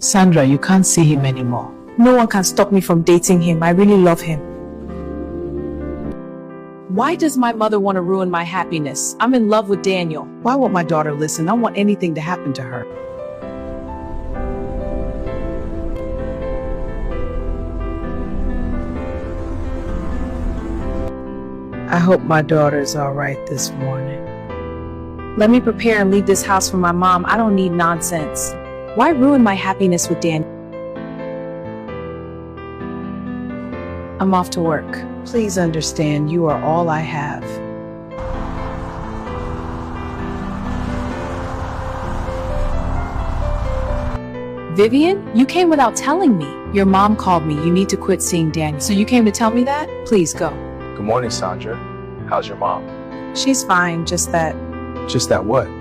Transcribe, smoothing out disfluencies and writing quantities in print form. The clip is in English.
Sandra, you can't see him anymore. No one can stop me from dating him. I really love him. Why does my mother want to ruin my happiness? I'm in love with Daniel. Why won't my daughter listen? I don't want anything to happen to her. I hope my daughter's all right this morning. Let me prepare and leave this house for my mom. I don't need nonsense. Why ruin my happiness with Daniel? I'm off to work. Please understand, you are all I have. Vivian, you came without telling me. Your mom called me. You need to quit seeing Daniel. So you came to tell me that? Please go. Good morning, Sandra. How's your mom? She's fine, just that Just that what?